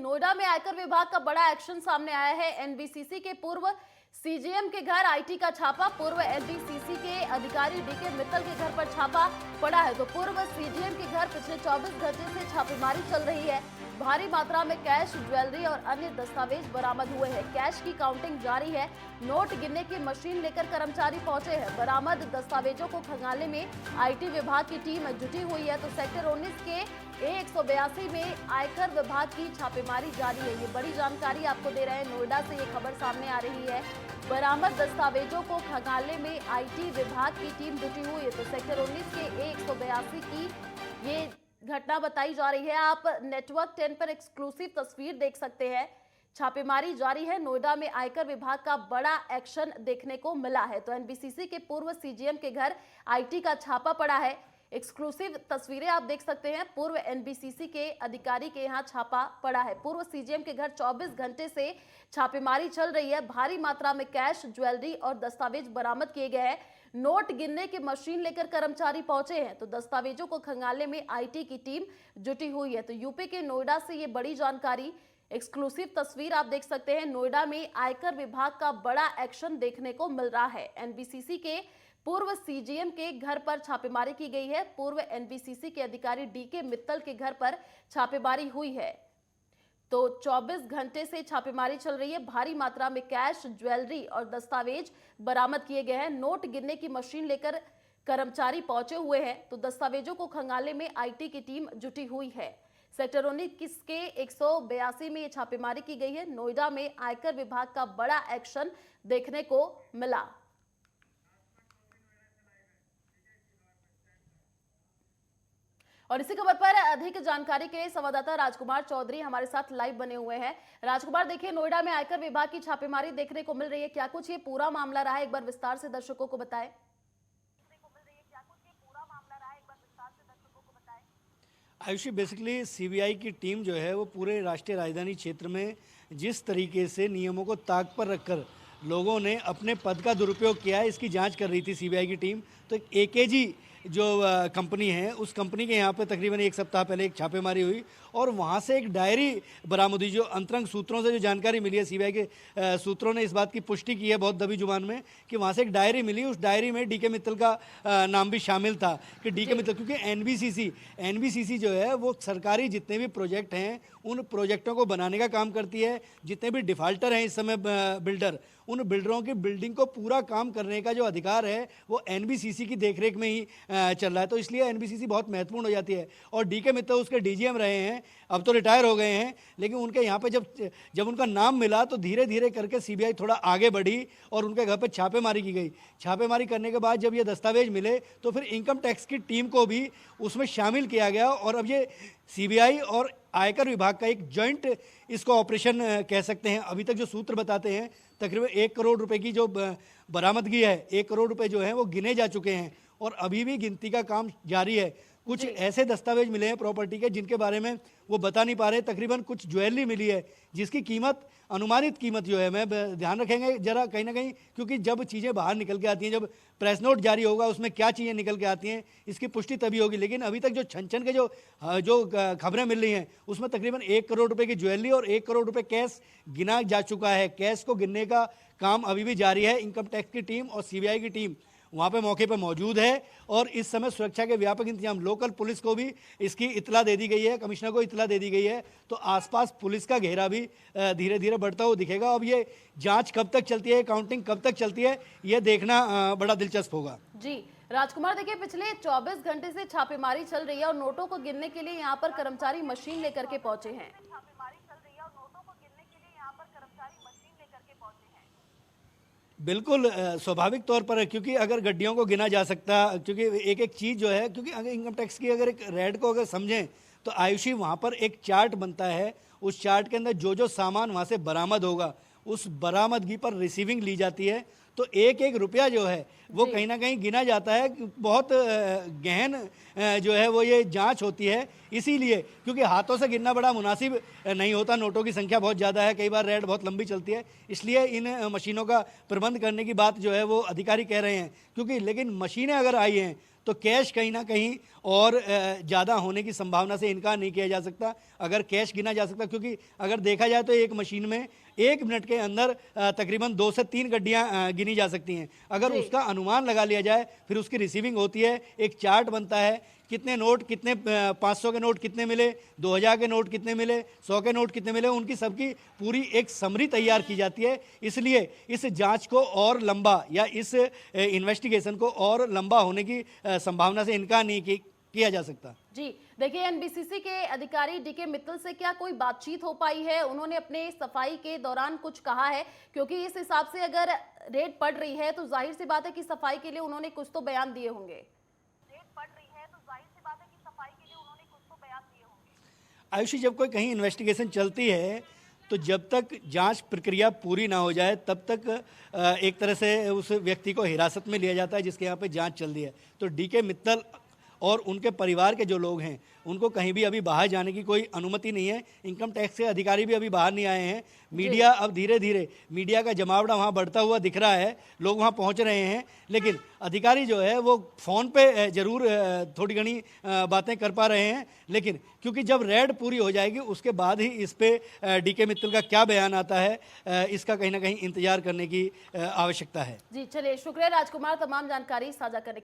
नोएडा में आयकर विभाग का बड़ा एक्शन सामने आया है। एनबीसीसी के पूर्व सीजीएम के घर आईटी का छापा। पूर्व एनबीसीसी के अधिकारी डीके मित्तल के घर पर छापा पड़ा है। तो पूर्व सीजीएम के घर पिछले 24 घंटे से छापेमारी चल रही है। भारी मात्रा में कैश, ज्वेलरी और अन्य दस्तावेज बरामद हुए हैं। कैश की काउंटिंग जारी है। नोट गिनने की मशीन लेकर कर्मचारी पहुंचे हैं। बरामद दस्तावेजों को खंगालने में आईटी विभाग की टीम जुटी हुई है। तो सेक्टर 19 के A182 में आयकर विभाग की छापेमारी जारी है। ये बड़ी जानकारी आपको दे रहे हैं। नोएडा से ये खबर सामने आ रही है। बरामद दस्तावेजों को खंगालने में आईटी विभाग की टीम जुटी हुई है। तो सेक्टर 19 के A182 की ये घटना बताई जा रही है। आप नेटवर्क 10 पर एक्सक्लूसिव तस्वीर देख सकते हैं। छापेमारी जारी है। नोएडा में आयकर विभाग का बड़ा एक्शन देखने को मिला है। तो एनबीसीसी के पूर्व सीजीएम के घर आईटी का छापा पड़ा है। एक्सक्लूसिव तस्वीरें आप देख सकते हैं। पूर्व एनबीसीसी के अधिकारी के यहां छापा पड़ा है। पूर्व सीजीएम के घर 24 घंटे से छापेमारी चल रही है। भारी मात्रा में कैश, ज्वेलरी और दस्तावेज बरामद किए गए हैं। नोट गिनने की मशीन लेकर कर्मचारी पहुंचे हैं। तो दस्तावेजों को खंगालने में आईटी की टीम जुटी हुई है। तो यूपी के नोएडा से ये बड़ी जानकारी, एक्सक्लूसिव तस्वीर आप देख सकते हैं। नोएडा में आयकर विभाग का बड़ा एक्शन देखने को मिल रहा है। एनबीसीसी के पूर्व सीजीएम के घर पर छापेमारी की गई है। पूर्व एनबीसीसी के अधिकारी डीके मित्तल के घर पर छापेमारी हुई है। तो 24 घंटे से छापेमारी चल रही है। भारी मात्रा में कैश, ज्वेलरी और दस्तावेज बरामद किए गए हैं। नोट गिनने की मशीन लेकर कर्मचारी पहुंचे हुए हैं। तो दस्तावेजों को खंगालने में आईटी की टीम जुटी हुई है। सेक्टर 19 के 182 में ये छापेमारी की गई है। नोएडा में आयकर विभाग का बड़ा एक्शन देखने को मिला। और इसी खबर पर अधिक जानकारी के लिए संवाददाता राजकुमार चौधरी हमारे साथ लाइव बने हुए हैं। राजकुमार, देखिए, नोएडा में आयकर विभाग की छापेमारी देखने को मिल रही है। क्या कुछ ये पूरा मामला रहा है, एक बार विस्तार से दर्शकों को बताएं। आयुषी, बेसिकली सीबीआई की टीम जो है वो पूरे राष्ट्रीय राजधानी क्षेत्र में जिस तरीके से नियमों को ताक पर रखकर लोगों ने अपने पद का दुरुपयोग किया है, इसकी जांच कर रही थी सीबीआई की टीम। तो एकेजी जो कंपनी है, उस कंपनी के यहाँ पे तकरीबन एक सप्ताह पहले एक छापेमारी हुई और वहाँ से एक डायरी बरामद हुई। जो अंतरंग सूत्रों से जो जानकारी मिली है, सीबीआई के सूत्रों ने इस बात की पुष्टि की है बहुत दबी जुबान में कि वहाँ से एक डायरी मिली। उस डायरी में डीके मित्तल का नाम भी शामिल था कि डीके मित्तल, क्योंकि एनबीसीसी जो है वो सरकारी जितने भी प्रोजेक्ट हैं उन प्रोजेक्टों को बनाने का काम करती है। जितने भी डिफाल्टर हैं इस समय बिल्डर, उन बिल्डरों की बिल्डिंग को पूरा काम करने का जो अधिकार है वो एनबीसीसी की देखरेख में ही चल रहा है। तो इसलिए एनबीसीसी बहुत महत्वपूर्ण हो जाती है। और डीके मित्तल उसके डीजीएम रहे हैं, अब तो रिटायर हो गए हैं, लेकिन उनके यहाँ पे जब उनका नाम मिला तो धीरे धीरे करके सीबीआई थोड़ा आगे बढ़ी और उनके घर पे छापेमारी की गई। छापेमारी करने के बाद जब ये दस्तावेज मिले तो फिर इनकम टैक्स की टीम को भी उसमें शामिल किया गया और अब ये सीबीआई और आयकर विभाग का एक जॉइंट इसको ऑपरेशन कह सकते हैं। अभी तक जो सूत्र बताते हैं तकरीबन 1 करोड़ रुपए की जो बरामदगी है, 1 करोड़ रुपए जो है वो गिने जा चुके हैं और अभी भी गिनती का काम जारी है। कुछ ऐसे दस्तावेज मिले हैं प्रॉपर्टी के जिनके बारे में वो बता नहीं पा रहे। तकरीबन कुछ ज्वेलरी मिली है जिसकी कीमत, अनुमानित कीमत जो है, मैं ध्यान रखेंगे जरा कहीं ना कहीं, क्योंकि जब चीज़ें बाहर निकल के आती हैं, जब प्रेस नोट जारी होगा उसमें क्या चीज़ें निकल के आती हैं इसकी पुष्टि तभी होगी। लेकिन अभी तक जो छन के जो खबरें मिल रही हैं उसमें तकरीबन 1 करोड़ रुपए की ज्वेलरी और 1 करोड़ रुपए कैश गिना जा चुका है। कैश को गिनने का काम अभी भी जारी है। इनकम टैक्स की टीम और सीबीआई की टीम वहाँ पे मौके पे मौजूद है और इस समय सुरक्षा के व्यापक इंतजाम, लोकल पुलिस को भी इसकी इतला दे दी गई है, कमिश्नर को इतला दे दी गई है। तो आसपास पुलिस का घेरा भी धीरे धीरे बढ़ता हुआ दिखेगा। अब ये जांच कब तक चलती है, काउंटिंग कब तक चलती है, ये देखना बड़ा दिलचस्प होगा। जी राजकुमार, देखिए, पिछले 24 घंटे से छापेमारी चल रही है और नोटों को गिनने के लिए यहाँ पर कर्मचारी मशीन लेकर के पहुंचे हैं। बिल्कुल स्वाभाविक तौर पर, क्योंकि अगर गड्डियों को गिना जा सकता, क्योंकि एक एक चीज़ जो है, क्योंकि अगर इनकम टैक्स की अगर एक रेड को अगर समझें तो आयुषी वहाँ पर एक चार्ट बनता है। उस चार्ट के अंदर जो जो सामान वहाँ से बरामद होगा उस बरामदगी पर रिसीविंग ली जाती है। तो एक एक रुपया जो है वो कहीं ना कहीं गिना जाता है। बहुत गहन जो है वो ये जांच होती है, इसीलिए क्योंकि हाथों से गिनना बड़ा मुनासिब नहीं होता। नोटों की संख्या बहुत ज़्यादा है, कई बार रेड बहुत लंबी चलती है, इसलिए इन मशीनों का प्रबंध करने की बात जो है वो अधिकारी कह रहे हैं। क्योंकि लेकिन मशीनें अगर आई हैं तो कैश कहीं ना कहीं और ज़्यादा होने की संभावना से इनकार नहीं किया जा सकता। अगर कैश गिना जा सकता, क्योंकि अगर देखा जाए तो एक मशीन में 1 मिनट के अंदर तकरीबन 2 से 3 गड्डियाँ गिनी जा सकती हैं। अगर जी। उसका अनुमान लगा लिया जाए, फिर उसकी रिसीविंग होती है, एक चार्ट बनता है, कितने नोट, कितने 500 के नोट कितने मिले, 2000 के नोट कितने मिले, 100 के नोट कितने मिले, उनकी सबकी पूरी एक समरी तैयार की जाती है। इसलिए इस जांच को और लंबा या इस इन्वेस्टिगेशन को और लंबा होने की संभावना से इनकार नहीं किया जा सकता। जी देखिए, एनबीसीसी के अधिकारी डीके मित्तल से क्या कोई बातचीत हो पाई है? उन्होंने अपने सफाई के दौरान कुछ कहा है? क्योंकि इस हिसाब से अगर रेड पड़ रही है तो जाहिर सी बात है कि सफाई के लिए उन्होंने कुछ तो बयान दिए होंगे। आयुषी, जब कोई कहीं इन्वेस्टिगेशन चलती है तो जब तक जांच प्रक्रिया पूरी ना हो जाए तब तक एक तरह से उस व्यक्ति को हिरासत में लिया जाता है जिसके यहाँ पे जांच चल रही है। तो डीके मित्तल और उनके परिवार के जो लोग हैं उनको कहीं भी अभी बाहर जाने की कोई अनुमति नहीं है। इनकम टैक्स के अधिकारी भी अभी बाहर नहीं आए हैं। मीडिया अब धीरे धीरे, मीडिया का जमावड़ा वहाँ बढ़ता हुआ दिख रहा है, लोग वहाँ पहुँच रहे हैं, लेकिन अधिकारी जो है वो फ़ोन पे ज़रूर थोड़ी घनी बातें कर पा रहे हैं। लेकिन क्योंकि जब रेड पूरी हो जाएगी उसके बाद ही इस पे डीके मित्तल का क्या बयान आता है, इसका कहीं ना कहीं इंतजार करने की आवश्यकता है। जी चलिए, शुक्रिया राजकुमार तमाम जानकारी साझा करने